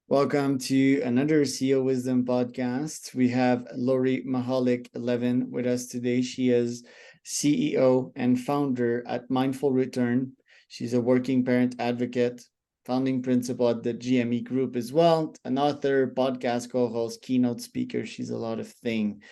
Welcome to another CEO Wisdom podcast. We have Mihalich Levin with us today. She is CEO and founder at Mindful Return. She's a working parent advocate, founding principal at the GME Group as well, an author, podcast co-host, keynote speaker. She's a lot of things,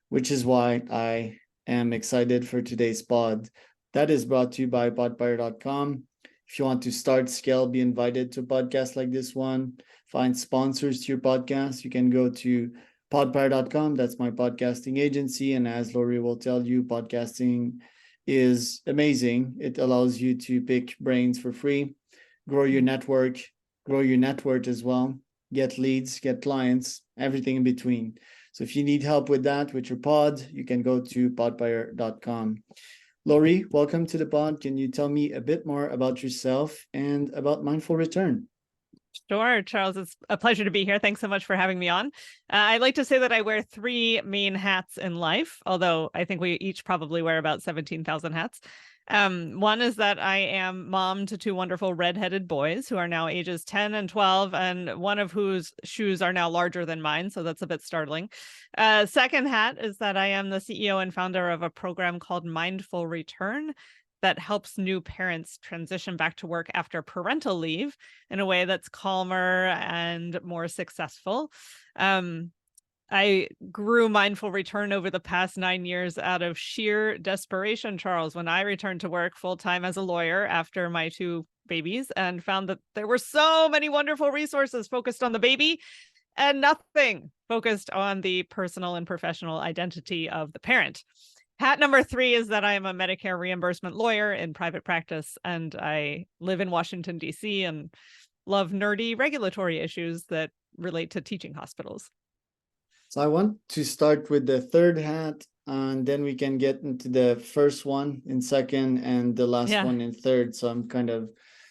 which is why I am excited for today's pod. That is brought to you by podpire.com. If you want to start, scale, be invited to a podcast like this one, find sponsors to your podcast, you can go to podpire.com. That's my podcasting agency. And as Lori will tell you, podcasting is amazing. It allows you to pick brains for free, grow your network, grow your net worth as well, get leads, get clients, everything in between. So if you need help with that, with your pod, you can go to podpire.com. Lori, welcome to the pod. Can you tell me a bit more about yourself and about Mindful Return? Sure, Charles. It's a pleasure to be here. Thanks so much for having me on. I like to say that I wear three main hats in life, although I think we each probably wear about 17,000 hats. One is that I am mom to two wonderful redheaded boys who are now ages 10 and 12, and one of whose shoes are now larger than mine, so that's a bit startling. Second hat is that I am the CEO and founder of a program called Mindful Return that helps new parents transition back to work after parental leave in a way that's calmer and more successful. I grew Mindful Return over the past 9 years out of sheer desperation, Charles, when I returned to work full-time as a lawyer after my two babies and found that there were so many wonderful resources focused on the baby and nothing focused on the personal and professional identity of the parent. Hat number three is that I am a Medicare reimbursement lawyer in private practice, and I live in Washington, D.C., and love nerdy regulatory issues that relate to teaching hospitals. So I want to start with the third hat, and then we can get into the first one in second and the last one in third. So I'm kind of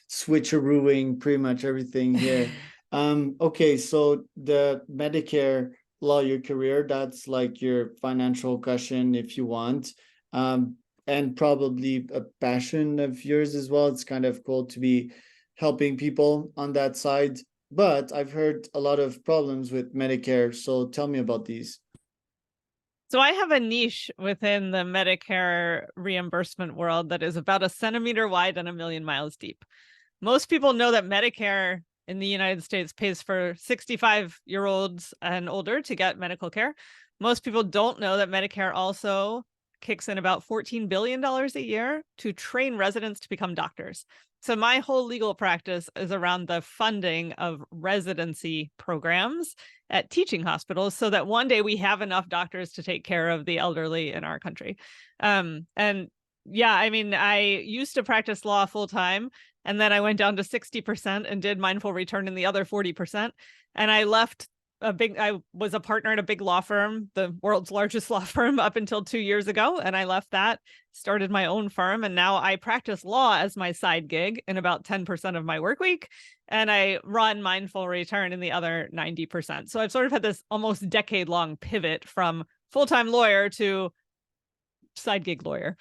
switcherooing pretty much everything here. Okay, so the Medicare lawyer career, that's like your financial cushion if you want, and probably a passion of yours as well. It's kind of cool to be helping people on that side. But I've heard a lot of problems with Medicare. So tell me about these. So I have a niche within the Medicare reimbursement world that is about a centimeter wide and 1,000,000 miles deep. Most people know that Medicare in the United States pays for 65-year-olds and older to get medical care. Most people don't know that Medicare also kicks in about $14 billion a year to train residents to become doctors. So my whole legal practice is around the funding of residency programs at teaching hospitals so that one day we have enough doctors to take care of the elderly in our country. And yeah, I mean, I used to practice law full time, and then I went down to 60% and did Mindful Return in the other 40%. And I left I was a partner at a big law firm, the world's largest law firm, up until 2 years ago. And I left that, started my own firm. And now I practice law as my side gig in about 10% of my work week. And I run Mindful Return in the other 90%. So I've sort of had this almost decade-long pivot from full-time lawyer to side gig lawyer.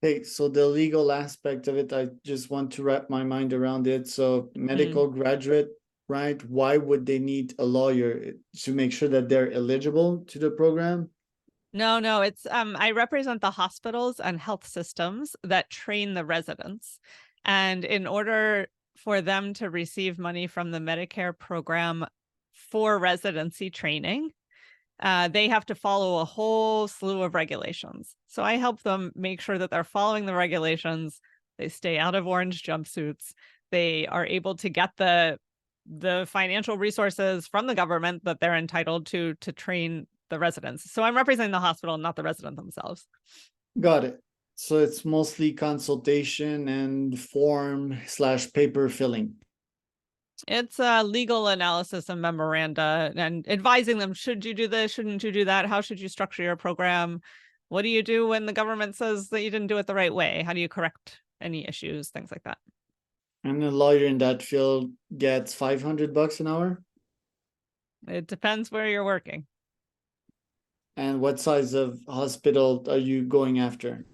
Okay, so the legal aspect of it, I just want to wrap my mind around it. So medical graduate, right? Why would they need a lawyer to make sure that they're eligible to the program? No, it's I represent the hospitals and health systems that train the residents. And in order for them to receive money from the Medicare program for residency training, they have to follow a whole slew of regulations. So I help them make sure that they're following the regulations. They stay out of orange jumpsuits. They are able to get the financial resources from the government that they're entitled to train the residents. So I'm representing the hospital, not the resident themselves. Got it. So it's mostly consultation and form/paper filling. It's legal analysis and memoranda and advising them, should you do this? Shouldn't you do that? How should you structure your program? What do you do when the government says that you didn't do it the right way? How do you correct any issues? Things like that. And a lawyer in that field gets $500 an hour? It depends where you're working. And what size of hospital are you going after?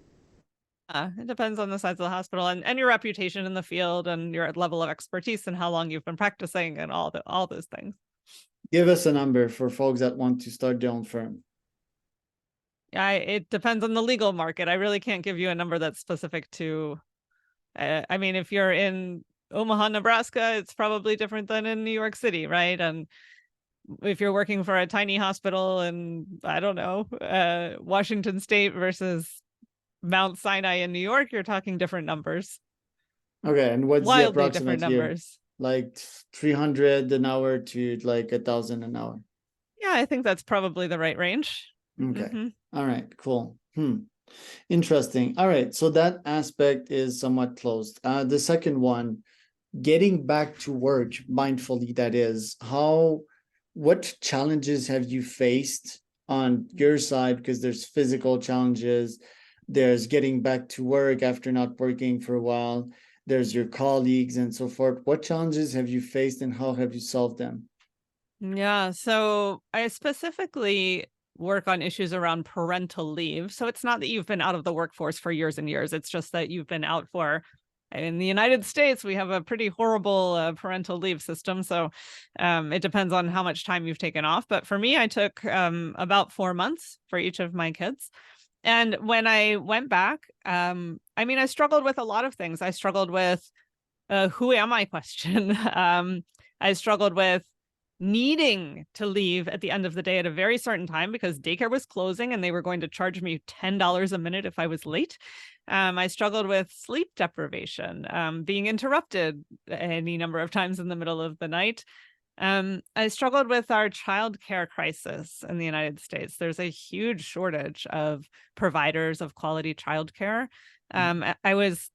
It depends on the size of the hospital and your reputation in the field and your level of expertise and how long you've been practicing and all those things. Give us a number for folks that want to start their own firm. Yeah, it depends on the legal market. I really can't give you a number that's specific to. I mean, if you're in Omaha, Nebraska, it's probably different than in New York City, right? And if you're working for a tiny hospital in, I don't know, Washington State versus Mount Sinai in New York, you're talking different numbers. Okay, and what's the Wildly approximate different here? numbers. Like 300 an hour to like 1,000 an hour. Yeah, I think that's probably the right range. Okay. All right, cool. Interesting. All right, so that aspect is somewhat closed. The second one, getting back to work mindfully, that is, what challenges have you faced on your side? Because there's physical challenges, there's getting back to work after not working for a while, there's your colleagues and so forth. What challenges have you faced and how have you solved them? Yeah, so I specifically work on issues around parental leave. So it's not that you've been out of the workforce for years and years. It's just that you've been out for, in the United States, we have a pretty horrible parental leave system. So it depends on how much time you've taken off. But for me, I took about 4 months for each of my kids. And when I went back, I mean, I struggled with a lot of things. I struggled with who am I question. I struggled with needing to leave at the end of the day at a very certain time because daycare was closing and they were going to charge me $10 a minute if I was late. I struggled with sleep deprivation, being interrupted any number of times in the middle of the night. I struggled with our childcare crisis in the United States. There's a huge shortage of providers of quality childcare. I was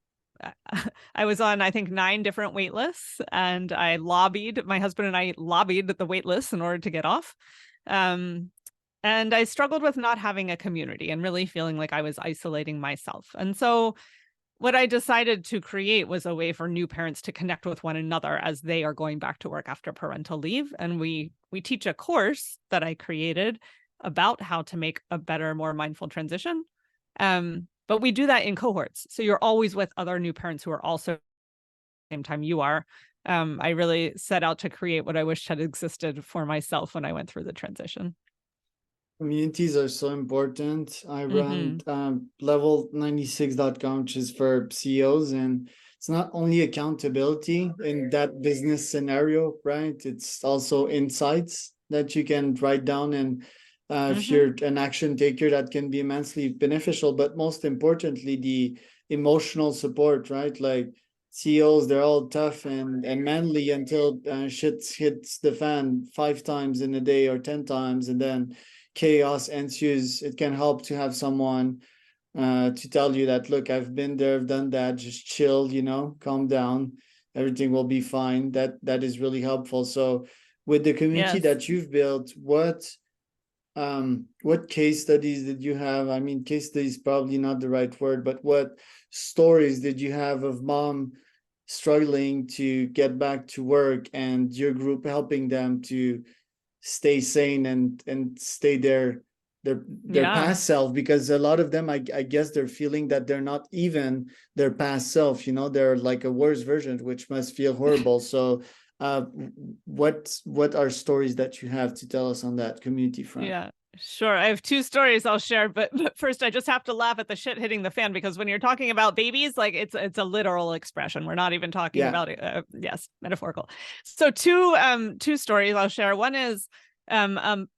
I was on, I think, 9 different wait lists, and my husband and I lobbied the wait lists in order to get off. And I struggled with not having a community and really feeling like I was isolating myself. And so what I decided to create was a way for new parents to connect with one another as they are going back to work after parental leave. And we teach a course that I created about how to make a better, more mindful transition. But we do that in cohorts. So you're always with other new parents who are also at the same time you are. I really set out to create what I wished had existed for myself when I went through the transition. Communities are so important. I run level96.com, which is for CEOs, and it's not only accountability in that business scenario, right? It's also insights that you can write down, and if you're an action taker, that can be immensely beneficial. But most importantly, the emotional support, right? Like CEOs, they're all tough and manly until shit hits the fan 5 times in a day or 10 times, and then chaos ensues. It can help to have someone to tell you that, look, I've been there, I've done that, just chill, calm down, everything will be fine. That is really helpful. So with the community that you've built, what case studies did you have? I mean, case studies probably not the right word, but what stories did you have of mom struggling to get back to work and your group helping them to stay sane and stay their past self? Because a lot of them, I guess they're feeling that they're not even their past self, they're like a worse version, which must feel horrible. So what are stories that you have to tell us on that community front? Yeah, sure. I have 2 stories I'll share, but first I just have to laugh at the shit hitting the fan, because when you're talking about babies, like it's a literal expression. We're not even talking about it. Yes, metaphorical. So two stories I'll share. One is, one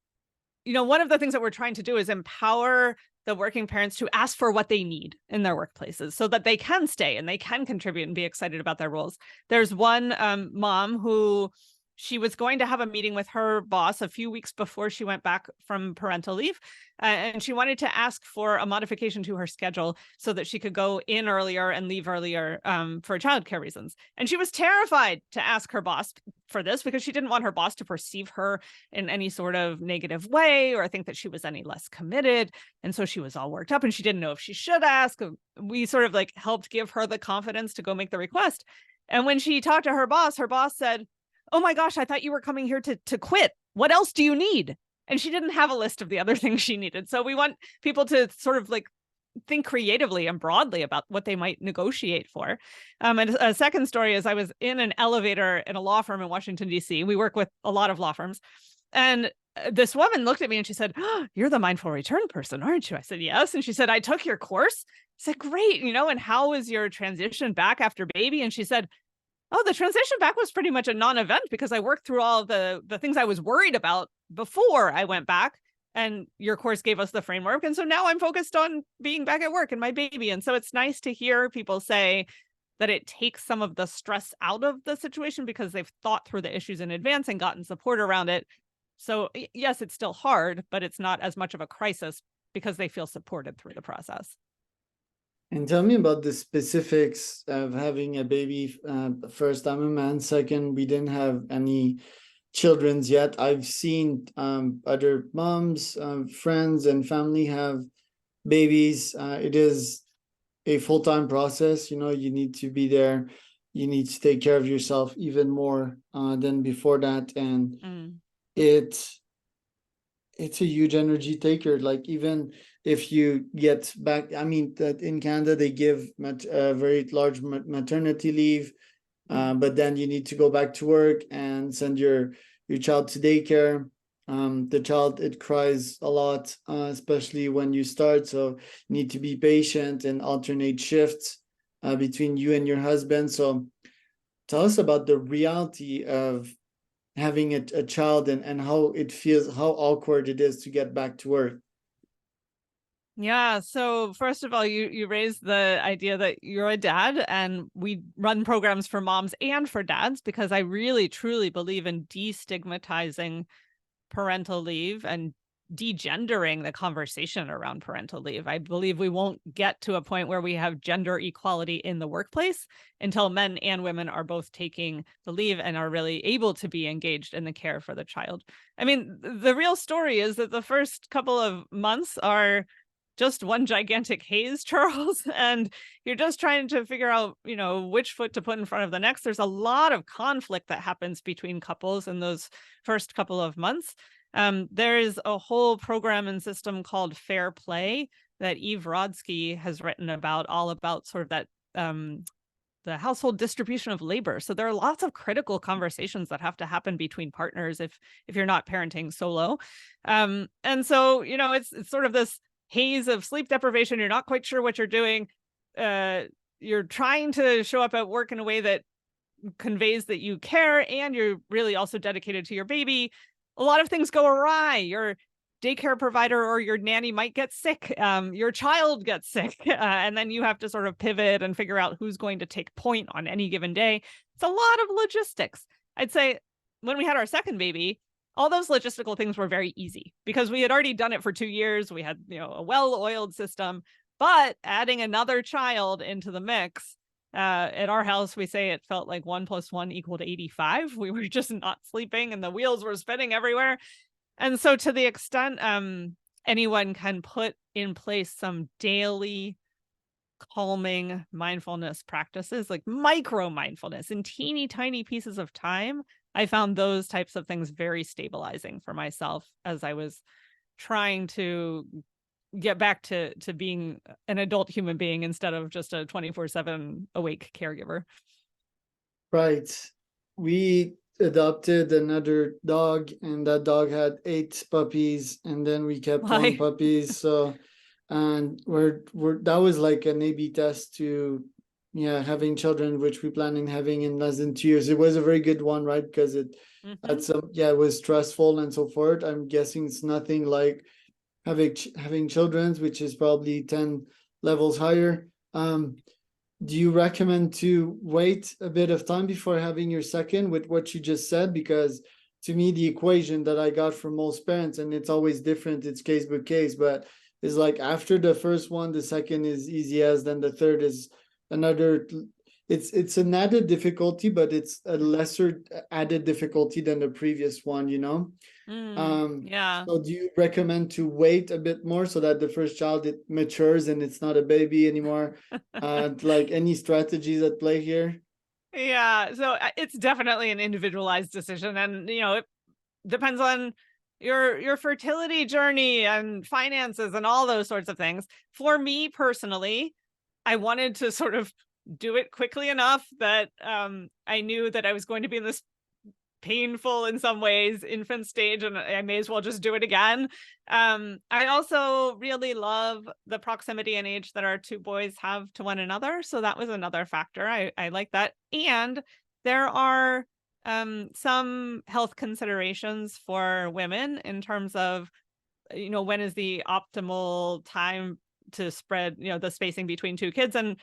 of the things that we're trying to do is empower the working parents to ask for what they need in their workplaces so that they can stay and they can contribute and be excited about their roles. There's one mom who she was going to have a meeting with her boss a few weeks before she went back from parental leave. And she wanted to ask for a modification to her schedule so that she could go in earlier and leave earlier for childcare reasons. And she was terrified to ask her boss for this because she didn't want her boss to perceive her in any sort of negative way or think that she was any less committed. And so she was all worked up and she didn't know if she should ask. We sort of like helped give her the confidence to go make the request. And when she talked to her boss said, "Oh my gosh, I thought you were coming here to quit. What else do you need?" And she didn't have a list of the other things she needed. So we want people to sort of like think creatively and broadly about what they might negotiate for. And a second story is I was in an elevator in a law firm in Washington, D.C. We work with a lot of law firms. And this woman looked at me and she said, "Oh, you're the mindful return person, aren't you?" I said, "Yes." And she said, "I took your course." I said, "Great. And how is your transition back after baby?" And she said, "Oh, the transition back was pretty much a non-event because I worked through all the things I was worried about before I went back. And your course gave us the framework. And so now I'm focused on being back at work and my baby." And so it's nice to hear people say that it takes some of the stress out of the situation because they've thought through the issues in advance and gotten support around it. So yes, it's still hard, but it's not as much of a crisis because they feel supported through the process. And tell me about the specifics of having a baby. First, I'm a man. Second, we didn't have any children's yet. I've seen other moms, friends, and family have babies. It is a full-time process. You need to be there. You need to take care of yourself even more than before that. And it it's a huge energy taker. Like, even if you get back, I mean, that in Canada they give very large maternity leave, but then you need to go back to work and send your child to daycare. The child, it cries a lot, especially when you start, so you need to be patient and alternate shifts between you and your husband. So tell us about the reality of having a child, and how it feels, how awkward it is to get back to work. Yeah. So first of all, you raised the idea that you're a dad, and we run programs for moms and for dads because I really truly believe in destigmatizing parental leave and degendering the conversation around parental leave. I believe we won't get to a point where we have gender equality in the workplace until men and women are both taking the leave and are really able to be engaged in the care for the child. I mean, the real story is that the first couple of months are just one gigantic haze, Charles, and you're just trying to figure out, which foot to put in front of the next. There's a lot of conflict that happens between couples in those first couple of months. There is a whole program and system called Fair Play that Eve Rodsky has written about, all about sort of that the household distribution of labor. So there are lots of critical conversations that have to happen between partners if you're not parenting solo. And so, it's sort of this haze of sleep deprivation. You're not quite sure what you're doing. You're trying to show up at work in a way that conveys that you care, and you're really also dedicated to your baby. A lot of things go awry. Your daycare provider or your nanny might get sick. Your child gets sick. And then you have to sort of pivot and figure out who's going to take point on any given day. It's a lot of logistics. I'd say when we had our second baby, all those logistical things were very easy because we had already done it for 2 years. We had, a well-oiled system, but adding another child into the mix, at our house, we say it felt like 1 + 1 = 85. We were just not sleeping and the wheels were spinning everywhere. And so to the extent anyone can put in place some daily calming mindfulness practices, like micro mindfulness in teeny tiny pieces of time, I found those types of things very stabilizing for myself as I was trying to get back to being an adult human being instead of just a 24/7 awake caregiver. Right. We adopted another dog, and that dog had 8 puppies, and then we kept on puppies. So, and we're that was like an A/B test to, having children, which we plan on having in less than 2 years. It was a very good one, right? Because it had some, it was stressful and so forth. I'm guessing it's nothing like having children's, which is probably 10 levels higher. Do you recommend to wait a bit of time before having your second, with what you just said? Because to me, the equation that I got from most parents, and it's always different, it's case by case, but is like after the first one, the second is easy as, then the third is another. It's an added difficulty, but it's a lesser added difficulty than the previous one, Yeah. So do you recommend to wait a bit more so that the first child, it matures and it's not a baby anymore? Like, any strategies at play here? Yeah. So it's definitely an individualized decision. And, it depends on your fertility journey and finances and all those sorts of things. For me personally, I wanted to sort of do it quickly enough that I knew that I was going to be in this painful in some ways infant stage, and I may as well just do it again. I also really love the proximity and age that our two boys have to one another, so that was another factor. I like that. And there are some health considerations for women in terms of, when is the optimal time to spread, the spacing between two kids. And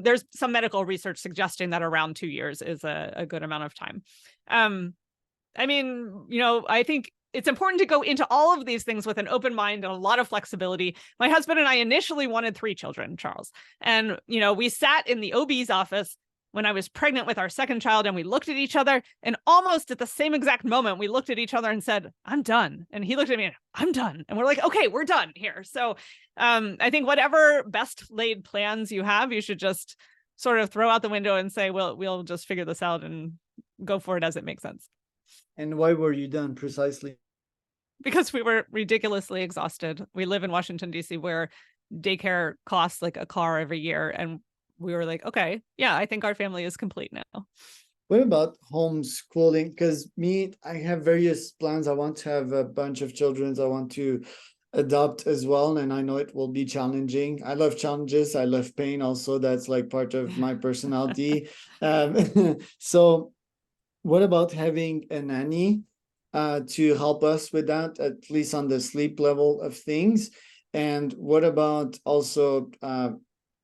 there's some medical research suggesting that around 2 years is a good amount of time. I mean, I think it's important to go into all of these things with an open mind and a lot of flexibility. My husband and I initially wanted 3 children, Charles. And, we sat in the OB's office when I was pregnant with our second child, and we looked at each other, and almost at the same exact moment, we looked at each other and said, "I'm done." And he looked at me and, "I'm done." And we're like, "Okay, we're done here." So I think whatever best laid plans you have, you should just sort of throw out the window and say, we'll just figure this out and go for it as it makes sense. And why were you done precisely? Because we were ridiculously exhausted. We live in Washington, D.C., where daycare costs like a car every year. And we were like, okay, yeah, I think our family is complete now. What about homeschooling? Because I have various plans. I want to have a bunch of children. I want to adopt as well, and I know it will be challenging. I love challenges. I love pain also. That's like part of my personality. So what about having a nanny to help us with that, at least on the sleep level of things? And what about also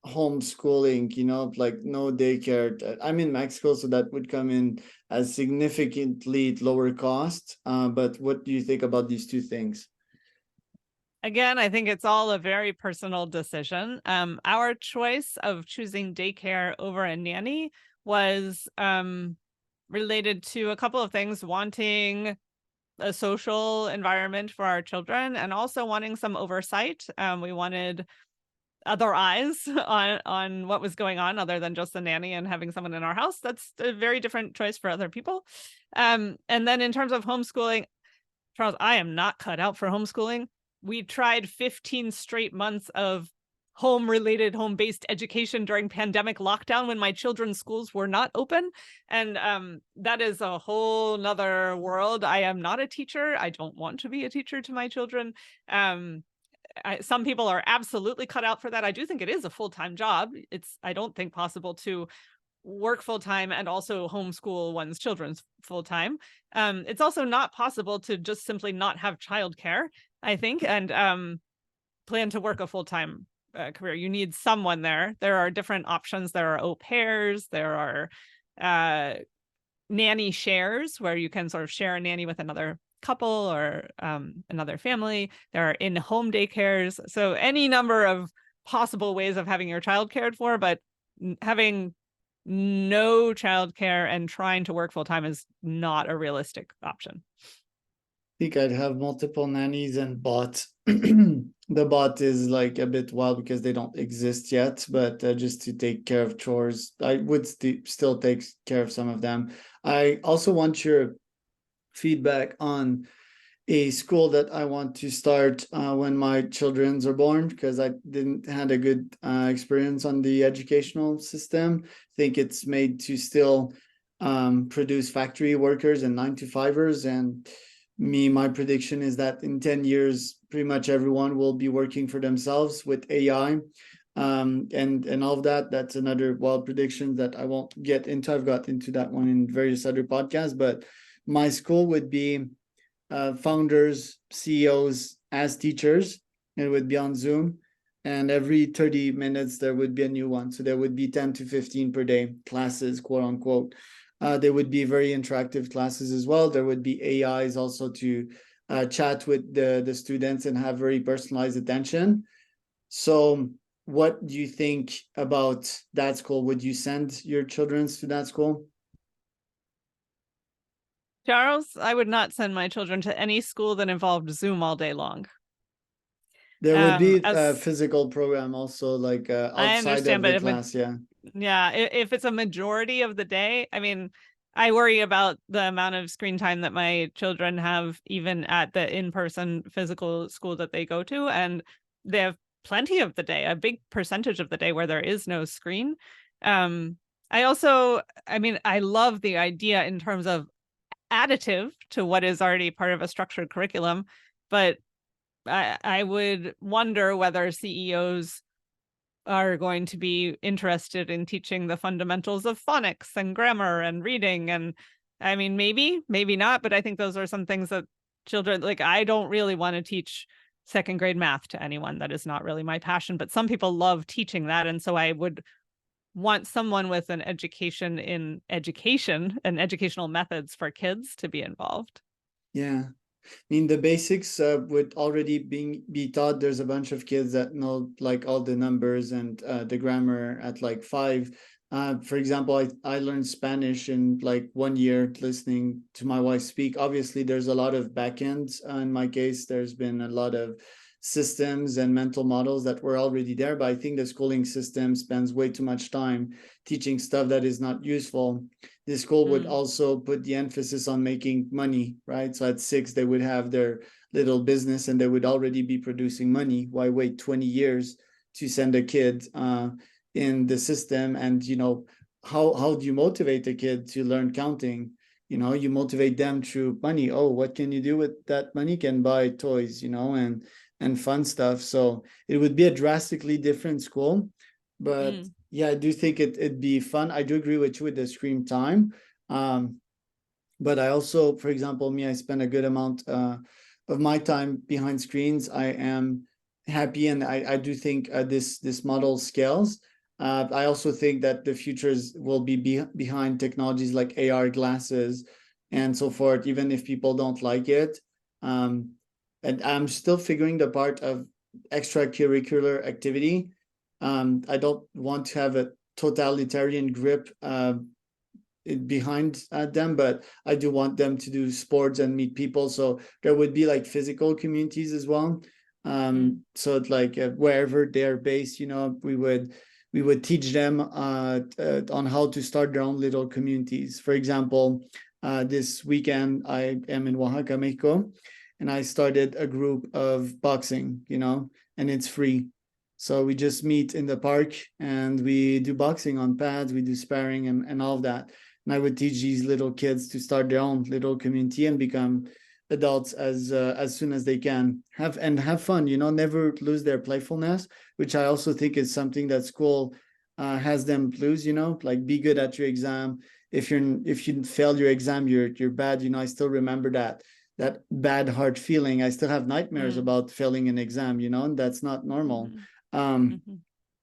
homeschooling, like no daycare? I'm in Mexico, so that would come in as significantly lower cost. But what do you think about these two things? Again, I think it's all a very personal decision. Our choice of choosing daycare over a nanny was related to a couple of things: wanting a social environment for our children and also wanting some oversight. We wanted other eyes on what was going on other than just the nanny and having someone in our house. That's a very different choice for other people. And then in terms of homeschooling, Charles, I am not cut out for homeschooling. We tried 15 straight months of home-based education during pandemic lockdown when my children's schools were not open. And that is a whole nother world. I am not a teacher. I don't want to be a teacher to my children. Some people are absolutely cut out for that. I do think it is a full-time job. I don't think possible to work full-time and also homeschool one's children full-time. It's also not possible to just simply not have childcare, I think, and plan to work a full-time career. You need someone there. There are different options. There are au pairs. There are nanny shares, where you can sort of share a nanny with another couple or another family. There are in-home daycares. So any number of possible ways of having your child cared for, but having no childcare and trying to work full-time is not a realistic option. I think I'd have multiple nannies and bot. The bot is like a bit wild because they don't exist yet, but just to take care of chores, I would still take care of some of them. I also want your feedback on a school that I want to start when my children are born, because I didn't had a good experience on the educational system. I think it's made to still produce factory workers and 9-to-5ers. And my prediction is that in 10 years, pretty much everyone will be working for themselves with AI. And all of that. That's another wild prediction that I won't get into. I've got into that one in various other podcasts, but my school would be founders, CEOs as teachers. It would be on Zoom, and every 30 minutes there would be a new one. So there would be 10 to 15 per day classes, quote unquote. There would be very interactive classes as well. There would be AIs also to chat with the students and have very personalized attention. So what do you think about that school? Would you send your children to that school? Charles, I would not send my children to any school that involved Zoom all day long. There would be a physical program also, like I outside understand, of the but class, yeah. yeah, if it's a majority of the day, I mean, I worry about the amount of screen time that my children have, even at the in-person physical school that they go to. And they have plenty of the day, a big percentage of the day where there is no screen. I also, I mean, I love the idea in terms of additive to what is already part of a structured curriculum, but I would wonder whether CEOs are going to be interested in teaching the fundamentals of phonics and grammar and reading. And I mean, maybe not, but I think those are some things that children, like, I don't really want to teach second grade math to anyone. That is not really my passion, but some people love teaching that. And so I would want someone with an education in education and educational methods for kids to be involved. Yeah. I mean, the basics would already be taught. There's a bunch of kids that know like all the numbers and the grammar at like 5. For example, I learned Spanish in like 1 year listening to my wife speak. Obviously, there's a lot of backends. In my case, there's been a lot of systems and mental models that were already there, but I think the schooling system spends way too much time teaching stuff that is not useful. The school would also put the emphasis on making money, right? So at 6, they would have their little business and they would already be producing money. Why wait 20 years to send a kid in the system? And, how do you motivate a kid to learn counting? You motivate them through money. Oh, what can you do with that money? Can buy toys, and fun stuff. So it would be a drastically different school. But yeah, I do think it'd be fun. I do agree with you with the screen time. But I also, for example, I spend a good amount of my time behind screens. I am happy, and I do think this model scales. I also think that the futures will be behind technologies like AR glasses and so forth, even if people don't like it. And I'm still figuring the part of extracurricular activity. I don't want to have a totalitarian grip behind them, but I do want them to do sports and meet people. So there would be like physical communities as well. So it's like wherever they're based, we would teach them on how to start their own little communities. For example, this weekend I am in Oaxaca, Mexico, and I started a group of boxing, and it's free. So we just meet in the park and we do boxing on pads, we do sparring and all of that. And I would teach these little kids to start their own little community and become adults as soon as they can. Have fun, never lose their playfulness, which I also think is something that school has them lose, like be good at your exam. If you fail your exam, you're bad. I still remember that bad heart feeling. I still have nightmares about failing an exam, and that's not normal.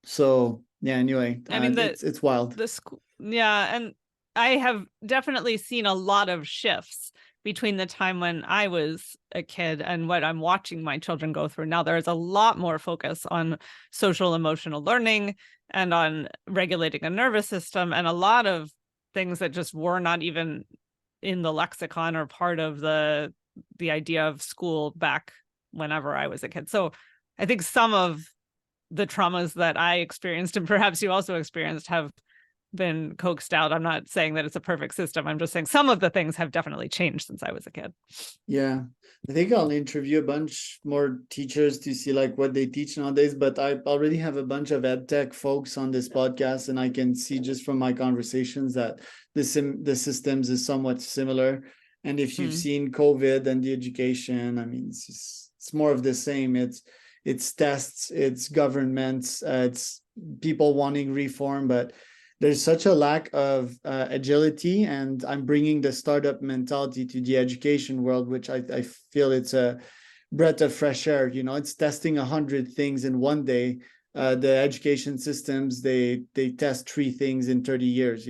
So yeah, anyway, I mean, it's wild. the school, yeah, and I have definitely seen a lot of shifts between the time when I was a kid and what I'm watching my children go through now. There is a lot more focus on social emotional learning and on regulating a nervous system, and a lot of things that just were not even in the lexicon or part of the idea of school back whenever I was a kid. So I think some of the traumas that I experienced, and perhaps you also experienced, have been coaxed out. I'm not saying that it's a perfect system. I'm just saying some of the things have definitely changed since I was a kid. Yeah, I think I'll interview a bunch more teachers to see like what they teach nowadays, but I already have a bunch of ed tech folks on this podcast, and I can see just from my conversations that the systems is somewhat similar. And if you've seen COVID and the education, I mean, it's more of the same. It's tests, it's governments, it's people wanting reform, but there's such a lack of agility, and I'm bringing the startup mentality to the education world, which I feel it's a breath of fresh air. It's testing 100 things in one day. The education systems, they test 3 things in 30 years,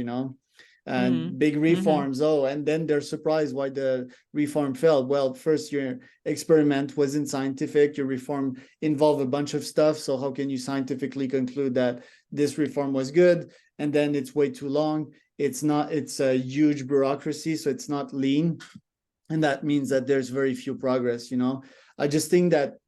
and big reforms. Oh, and then they're surprised why the reform failed. Well, first your experiment wasn't scientific. Your reform involved a bunch of stuff. So how can you scientifically conclude that this reform was good? And then it's way too long. It's a huge bureaucracy, so it's not lean. And that means that there's very few progress. I just think that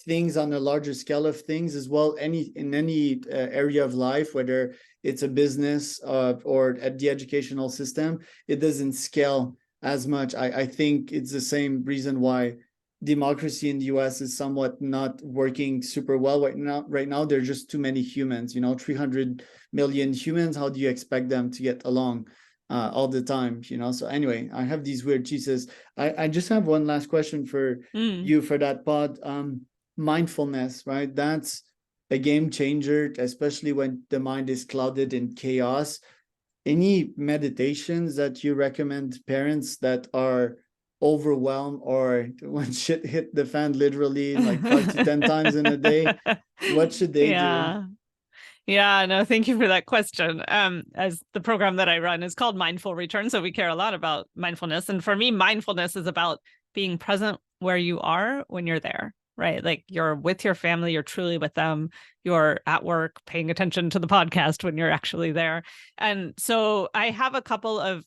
things on a larger scale of things as well. In any area of life, whether it's a business or at the educational system, it doesn't scale as much. I think it's the same reason why democracy in the US is somewhat not working super well right now. There are just too many humans, 300 million humans. How do you expect them to get along all the time? So anyway, I have these weird cheeses. I just have one last question for you for that pod. Mindfulness, right? That's a game changer, especially when the mind is clouded in chaos. Any meditations that you recommend parents that are overwhelmed or when shit hit the fan literally like 5 to 10 times in a day? What should they do? Yeah, no, thank you for that question. As the program that I run is called Mindful Return, so we care a lot about mindfulness. And for me, mindfulness is about being present where you are when you're there, right? Like you're with your family, you're truly with them, you're at work, paying attention to the podcast when you're actually there. And so I have a couple of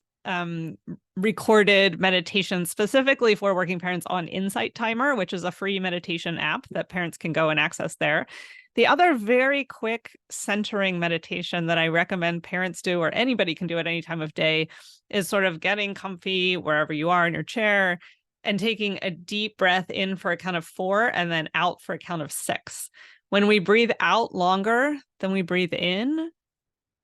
recorded meditations specifically for working parents on Insight Timer, which is a free meditation app that parents can go and access there. The other very quick centering meditation that I recommend parents do, or anybody can do at any time of day, is sort of getting comfy wherever you are in your chair and taking a deep breath in for a count of 4 and then out for a count of 6. When we breathe out longer than we breathe in,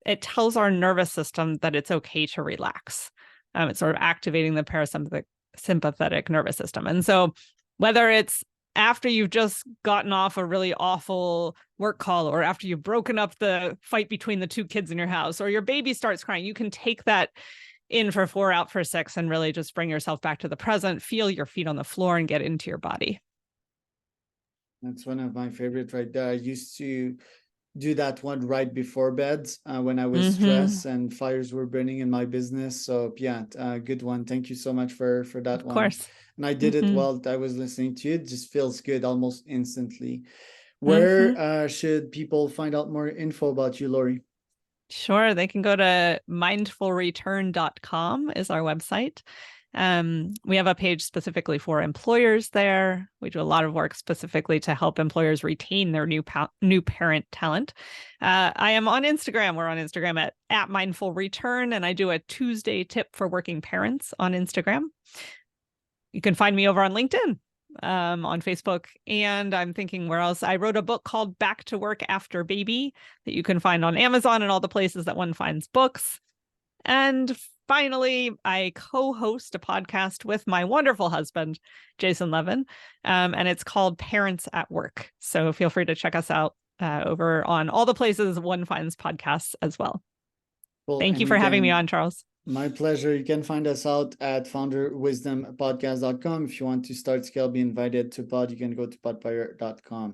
it tells our nervous system that it's okay to relax. It's sort of activating the parasympathetic nervous system. And so whether it's after you've just gotten off a really awful work call, or after you've broken up the fight between the 2 kids in your house, or your baby starts crying, you can take that in for 4, out for 6, and really just bring yourself back to the present, feel your feet on the floor, and get into your body. That's one of my favorites right there. I used to do that one right before bed when I was stressed and fires were burning in my business. So yeah, good one. Thank you so much for that one. Of course. And I did it while I was listening to you. It just feels good almost instantly. Where should people find out more info about you, Lori? Sure. They can go to mindfulreturn.com is our website. We have a page specifically for employers there. We do a lot of work specifically to help employers retain their new parent talent. I am on Instagram. We're on Instagram at Mindful Return, and I do a Tuesday tip for working parents on Instagram. You can find me over on LinkedIn, on Facebook, and I'm thinking where else. I wrote a book called Back to Work After Baby that you can find on Amazon and all the places that one finds books. And finally, I co-host a podcast with my wonderful husband, Jason Levin, and it's called Parents at Work. So feel free to check us out over on all the places one finds podcasts as well. Cool. Thank you for having me on, Charles. My pleasure. You can find us out at founderwisdompodcast.com. If you want to start scale, be invited to pod, you can go to podfire.com.